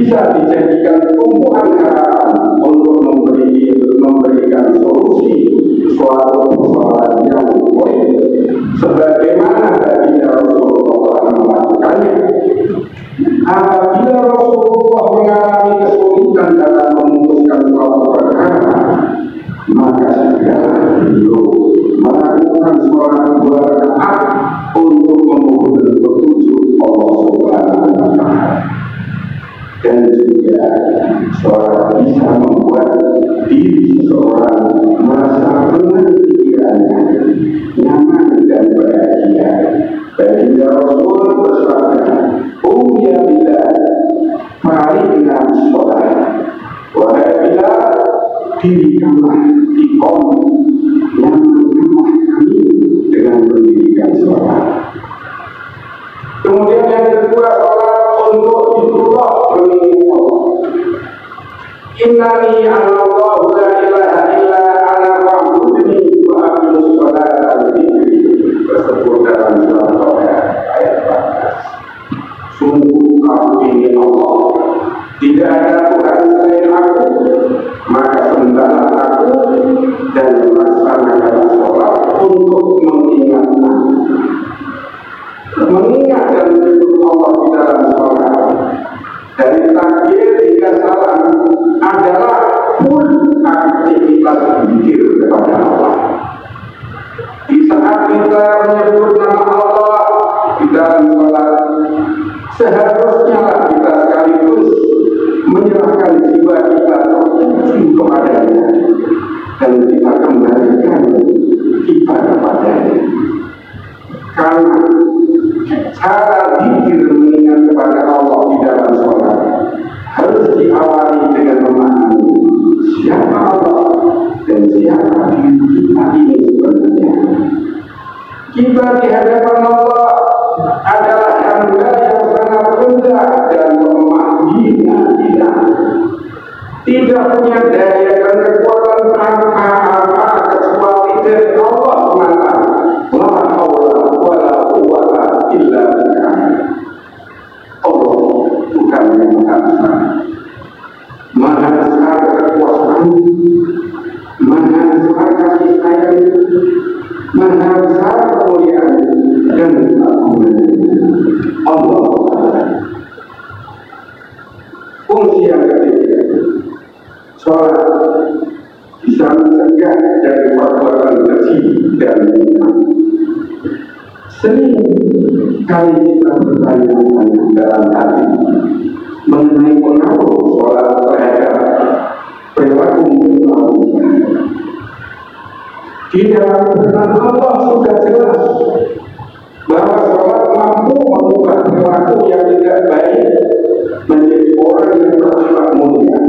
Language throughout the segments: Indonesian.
bisa dijadikan tumpuan harapan untuk memberikan solusi suatu persoalan yang rumit, sebagaimana baginda Rasulullah melakukannya. Apabila Rasulullah mengalami kesulitan dalam memutuskan suatu perkara, maka segera beliau melakukan sholat 2 rakaat untuk memohon petunjuk Allah Subhanahu wa Ta'ala. Dan juga sholat bisa membuat diri seseorang merasa benar pikirannya nyaman dan bahagia. Baginda Rasul bersabda, "Umya bila farina sholat, wahai bila dirikanlah ikom yang menambah kami dengan mendirikan sholat." Kemudian yang kedua, sholat untuk zikrullah, mengingat Allah. Innani anallahu la ilaha illa ana fa'budni wa aqimus sholata li dzikri, tersebut dalam surat Toha ayat 14. Sungguh aku ini Allah, tidak ada Tuhan selain aku, maka sembahlah aku dan melaksanakan sholat untuk mengingat aku. Mengingat dan menyebut Allah di dalam sholat, dari takbir hingga salam, adalah full aktivitas zikir kepada Allah. Di saat kita menyebut nama Allah di dalam sholat, seharusnya kita sekaligus menyerahkan jiwa kita tertuju kepadanya dan kita kembalikan kita kepadanya. Karena cara zikir mengingat kepada Allah di dalam sholat harus diawali dengan memahami siapa Allah dan siapa diri kita ini sebenarnya. Kita di hadapan Allah adalah hamba yang sangat rendah dan lemah hina, tidak punya daya dan kekuatan apa-apa kecuali dari Allah semata. La haula wala quwwata illa billah. Allah bukan yang maha besar kekuasaan, maha besar kasih sayang, maha besar kemuliaan dan keagungan Allah. Fungsi yang ketiga, sholat bisa mencegah dari perbuatan keji dan munkar. Sering kali kita bertanya-tanya dalam hati mengenai pengaruh sholat terhadap perilaku munkar. Di dalam firman Allah sudah jelas bahwa sholat mampu mengubah perilaku yang tidak baik menjadi orang yang berakhlak mulia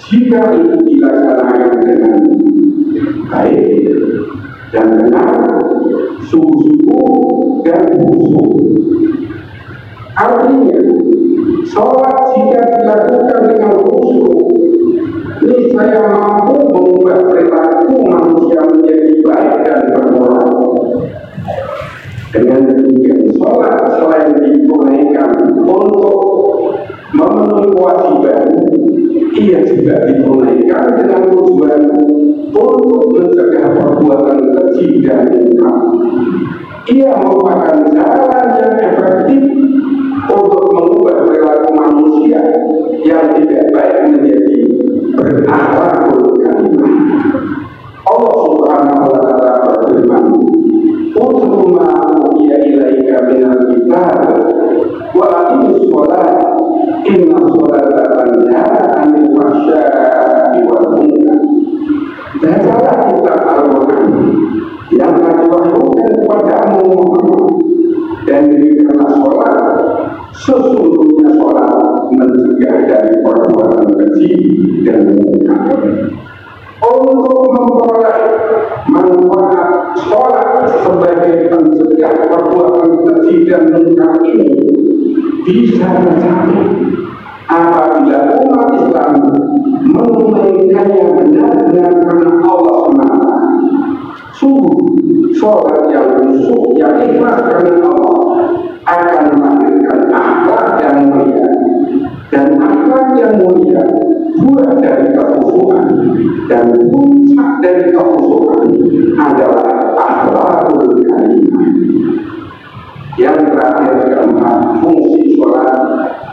jika itu dilaksanakan dengan baik dan benar, sungguh-sungguh dan khusyuk. Artinya, sholat jika dilakukan dengan khusyuk, niscaya mampu mengubah perilaku manusia menjadi baik dan bermoral. Dengan demikian, sholat selain ditunaikan untuk memenuhi kewajiban, ia juga ditunaikan dengan tujuan untuk mencegah perbuatan keji dan munkar. Ia merupakan jalan yang efektif untuk mengubah perilaku manusia yang tidak baik menjadi berakhlakul karimah. Allah Subhanahu wa Ta'ala berfirman, "Utlu ma uhiya ilaika minal kitab wa aqimus sholat, inna sholata tanha 'anil fahsya'i wal munkar." Bacalah kitab Al-Quran yang telah diwahyukan kepadamu Muhammad, dan dirikanlah sholat. Sesungguhnya sholat mencegah dari perbuatan keji dan munkar. Untuk memperoleh manfaat sholat sebagai pencegah perbuatan keji dan munkar ini bisa tercapai apabila umat Islam menunaikannya benar-benar karena Allah semata. Sungguh, sholat yang khusyuk, yang ikhlas karena Allah akan melahirkan akhlak yang mulia dan akhlak yang mulia, buah dari kekhusyukan dan puncak dari kekhusyukan adalah akhlakul karimah. Yang terakhir keempat, fungsi sholat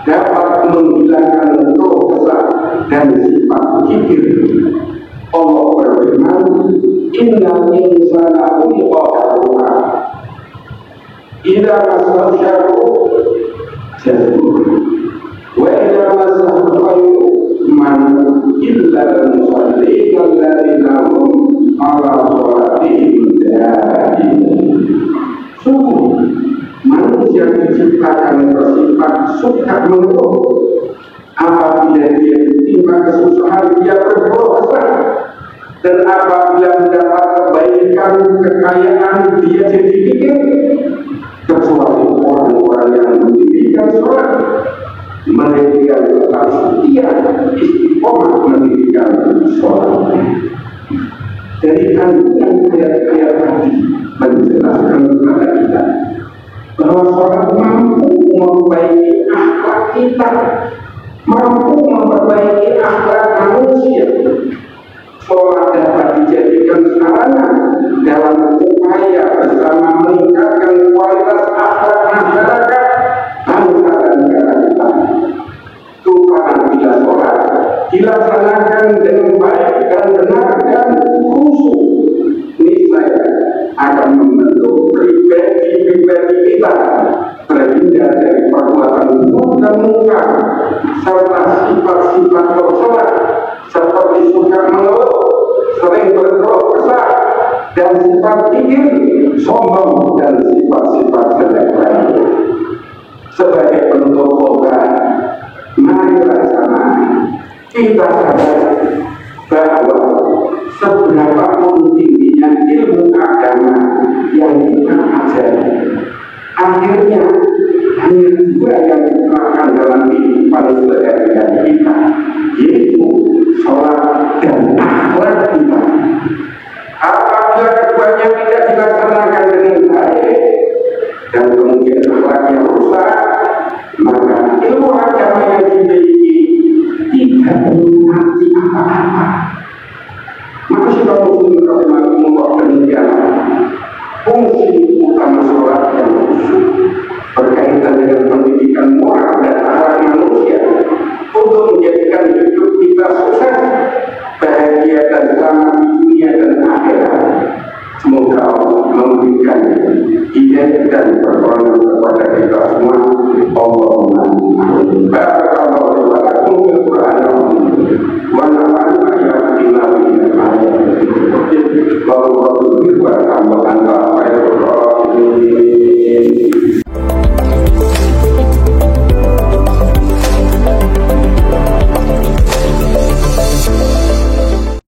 dapat menghilangkan keluh kesah dan sifat kikir. Allah berfirman, innal insana khuliqa halu'a idza massahu syarru jazur wa idza massahu khairu man illa al-musallin alladzina hum 'ala sholatihim da'imun. Sungguh manusia diciptakan bersifat suka mengeluh. Apabila dia ditimpa kesusahan, dia berkeluh kesah, dan apabila mendapat kebaikan, kekayaan, dia jadi pikir. Kecuali orang-orang yang mendirikan sholat, mereka tetap setia istiqomah mendirikan sholat. Dari kandungan ayat-ayat tadi menjelaskan kepada kita bahwa sholat mampu memperbaiki akhlak kita, mampu memperbaiki akhlak manusia. Sholat dapat dijadikan sarana dalam upaya bersama meningkatkan kualitas akhlak masyarakat, bangsa dan negara kita. Terutama bila sholat dilaksanakan dengan baik dan benar dan khusyuk, niscaya akan membentuk pribadi kita terhindar dari perbuatan buruk dan mungkar serta sifat-sifat tercela seperti suka mengeluh, sering berkeluh kesah, dan sifat kikir, sombong, dan sifat-sifat jelek lainnya. Sebagai penutup khotbah, marilah sama kita sadar bahwa seberapa pun tingginya ilmu agama yang kita ajari, akhirnya hanya dua yang diterapkan dalam kehidupan sehari-hari kita, yaitu sholat dan akhlak kita. Apabila keduanya tidak dilaksanakan dengan baik dan kemudian akhlaknya rusak, maka ilmu agama yang dimiliki tidak berarti apa-apa. Masyaallah muslim rahimahumullah, demikian fungsi utama sholat yang khusyuk berkaitan dengan pendidikan moral dan akhlak manusia untuk menjadikan hidup kita sukses, bahagia dan selamat di dunia dan akhirat. Semoga Allah memberikan hidayah dan pertolongan kepada kita semua. Allahumma amin. Barakallahu wa lakum fil Qur'an wa nafa'ana bima fihi min al-ayati wa